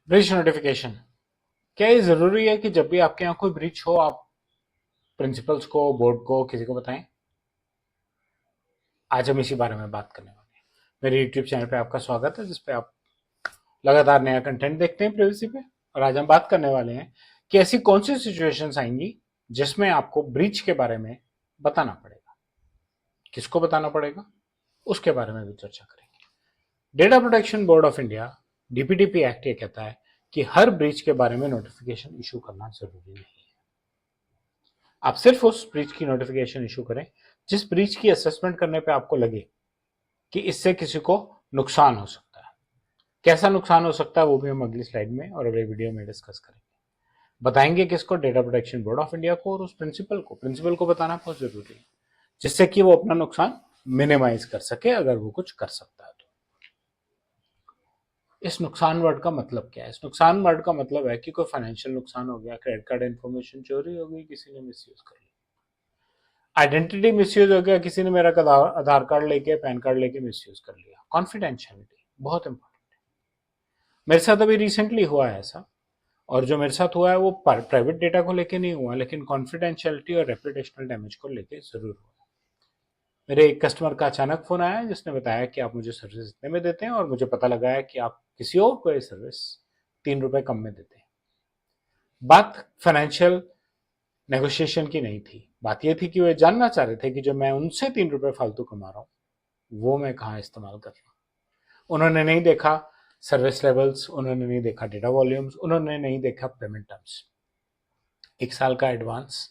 Breach notification. क्या ये जरूरी है कि जब भी आपके यहाँ कोई ब्रीच हो आप प्रिंसिपल्स को, बोर्ड को, किसी को बताएं? आज हम इसी बारे में बात करने वाले हैं। मेरे यूट्यूब चैनल पे आपका स्वागत है, जिसपे आप लगातार नया कंटेंट देखते हैं प्रिवेसी पे। और आज हम बात करने वाले हैं कि ऐसी कौन सी सिचुएशंस आएंगी जिसमें आपको ब्रीच के बारे में बताना पड़ेगा। किसको बताना पड़ेगा, उसके बारे में भी चर्चा करेंगे। Data protection board of India, DPDP act, ये कहता है कि हर ब्रीच के बारे में नोटिफिकेशन इशू करना जरूरी नहीं है। आप सिर्फ उस ब्रीच की नोटिफिकेशन इशू करें जिस ब्रीच की असेसमेंट करने पे आपको लगे कि इससे किसी को नुकसान हो सकता है। कैसा नुकसान हो सकता है वो भी हम अगली स्लाइड में और अगले वीडियो में डिस्कस करेंगे। बताएंगे किसको? Data protection board of India को, और उस प्रिंसिपल को बताना बहुत जरूरी है, जिससे कि वो अपना नुकसान मिनिमाइज कर सके, अगर वो कुछ कर सकता है तो। इस नुकसान वर्ड का मतलब क्या है? इस नुकसान वर्ड का मतलब है कि कोई फाइनेंशियल नुकसान हो गया, क्रेडिट कार्ड इन्फॉर्मेशन चोरी हो गई, किसी ने मिसयूज कर लिया, आइडेंटिटी मिसयूज हो गया, किसी ने मेरा आधार कार्ड लेके, पैन कार्ड लेके मिसयूज कर लिया। कॉन्फिडेंशियलिटी बहुत इंपॉर्टेंट है। मेरे साथ अभी रिसेंटली हुआ है ऐसा, और जो मेरे साथ हुआ है वो प्राइवेट डेटा को लेके नहीं हुआ, लेकिन कॉन्फिडेंशियलिटी और रेपुटेशनल डैमेज को लेके जरूर हुआ। मेरे एक कस्टमर का अचानक फोन आया जिसने बताया कि आप मुझे सर्विस इतने में देते हैं, और मुझे पता लगा है कि आप किसी और को ये सर्विस 3 रुपए कम में देते हैं। बात फाइनेंशियल नेगोशिएशन की नहीं थी, बात यह थी कि वे जानना चाह रहे थे कि जो मैं उनसे 3 रुपए फालतू कमा रहा हूं वो मैं कहाँ इस्तेमाल कर रहा हूं। उन्होंने नहीं देखा सर्विस लेवल्स, उन्होंने नहीं देखा डेटा वॉल्यूम्स, उन्होंने नहीं देखा पेमेंट टर्म्स। 1 साल का एडवांस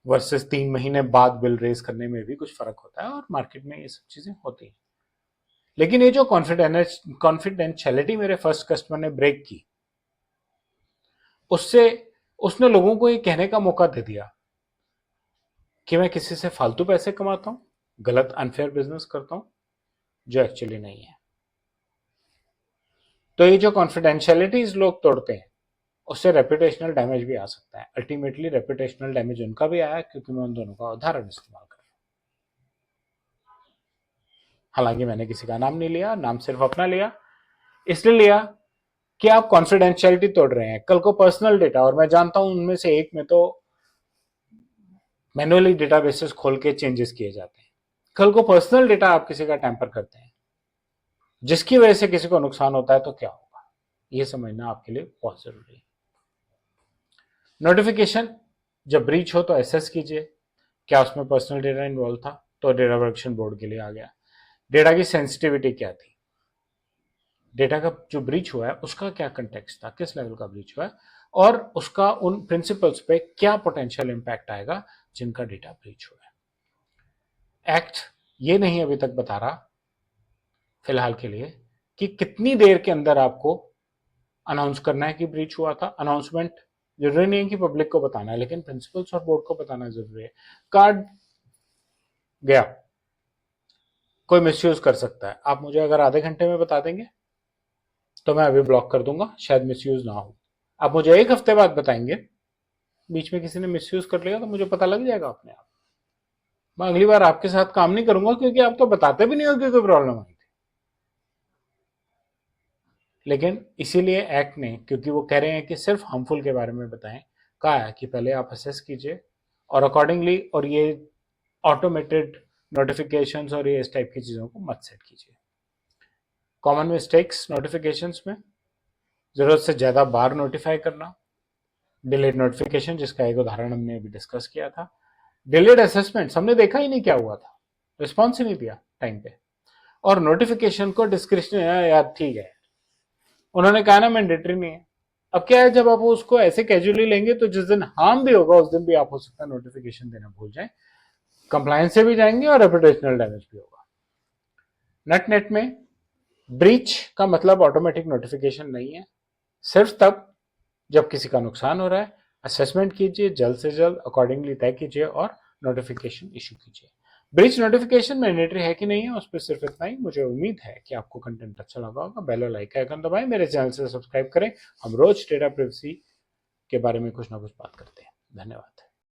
वर्सेस 3 महीने बाद बिल रेज करने में भी कुछ फर्क होता है, और मार्केट में ये सब चीजें होती हैं। लेकिन ये जो कॉन्फिडेंशियलिटी मेरे फर्स्ट कस्टमर ने ब्रेक की, उससे उसने लोगों को ये कहने का मौका दे दिया कि मैं किसी से फालतू पैसे कमाता हूं, गलत अनफेयर बिजनेस करता हूं, जो एक्चुअली नहीं है। तो ये जो कॉन्फिडेंशियलिटीज लोग तोड़ते हैं, उससे रेपुटेशनल डैमेज भी आ सकता है। अल्टीमेटली रेपुटेशनल डैमेज उनका भी आया, क्योंकि मैं उन दोनों का उदाहरण इस्तेमाल कर रहा हूं। हालांकि मैंने किसी का नाम नहीं लिया, नाम सिर्फ अपना लिया। इसलिए लिया कि आप कॉन्फिडेंशियलिटी तोड़ रहे हैं। कल को पर्सनल डेटा, और मैं जानता हूं उनमें से एक में तो मैनुअली डेटाबेसेस खोल के चेंजेस किए जाते हैं। कल को पर्सनल डेटा आप किसी का टैंपर करते हैं, जिसकी वजह से किसी को नुकसान होता है, तो क्या होगा, यह समझना आपके लिए बहुत जरूरी है। नोटिफिकेशन जब ब्रीच हो तो एसेस कीजिए, क्या उसमें पर्सनल डेटा इन्वॉल्व था, तो डेटा प्रोटेक्शन बोर्ड के लिए आ गया। डेटा की सेंसिटिविटी क्या थी, डेटा का जो ब्रीच हुआ है उसका क्या कंटेक्स्ट था, किस लेवल का ब्रीच हुआ है, और उसका उन प्रिंसिपल्स पे क्या पोटेंशियल इंपैक्ट आएगा जिनका डेटा ब्रीच हुआ है। एक्ट ये नहीं अभी तक बता रहा फिलहाल के लिए कि कितनी देर के अंदर आपको अनाउंस करना है कि ब्रीच हुआ था। अनाउंसमेंट जरूरी नहीं है कि पब्लिक को बताना है, लेकिन प्रिंसिपल्स और बोर्ड को बताना जरूरी है। कार्ड गया, कोई मिसयूज कर सकता है, आप मुझे अगर आधे घंटे में बता देंगे तो मैं अभी ब्लॉक कर दूंगा, शायद मिसयूज ना हो। आप मुझे 1 हफ्ते बाद बताएंगे, बीच में किसी ने मिसयूज कर लिया, तो मुझे पता लग जाएगा अपने आप। मैं अगली बार आपके साथ काम नहीं करूंगा, क्योंकि आप तो बताते भी नहीं हो कि कोई प्रॉब्लम आई थी। लेकिन इसीलिए एक्ट ने, क्योंकि वो कह रहे हैं कि सिर्फ हार्मफुल के बारे में बताएं, कहा है कि पहले आप असेस कीजिए और अकॉर्डिंगली, और ये ऑटोमेटेड नोटिफिकेशंस और ये इस टाइप की चीजों को मत सेट कीजिए। कॉमन मिस्टेक्स नोटिफिकेशंस में, जरूरत से ज्यादा बार नोटिफाई करना, डिलेड नोटिफिकेशन जिसका एक उदाहरण हमने अभी डिस्कस किया था, डिलेड असेसमेंट हमने देखा ही नहीं क्या हुआ था, रिस्पॉन्स ही नहीं दिया टाइम पे, और नोटिफिकेशन को डिस्क्रिप्शन याद, ठीक है उन्होंने कहा ना मैंडेटरी नहीं है। अब क्या है, जब आप उसको ऐसे कैजुअली लेंगे तो जिस दिन हार्म भी होगा उस दिन भी आप हो सकता है नोटिफिकेशन देना भूल जाए, कंप्लायंस से भी जाएंगे और रेपुटेशनल डैमेज भी होगा। नेट में ब्रीच का मतलब ऑटोमेटिक नोटिफिकेशन नहीं है, सिर्फ तब जब किसी का नुकसान हो रहा है। असेसमेंट कीजिए, जल्द से जल्द अकॉर्डिंगली तय कीजिए और नोटिफिकेशन इशू कीजिए। ब्रीच नोटिफिकेशन मैंडेटरी है कि नहीं है, उस पर सिर्फ इतना ही। मुझे उम्मीद है कि आपको कंटेंट अच्छा लगा होगा। बेल और लाइक का आइकन दबाएं, मेरे चैनल से सब्सक्राइब करें। हम रोज डेटा प्राइवेसी के बारे में कुछ ना कुछ बात करते हैं। धन्यवाद।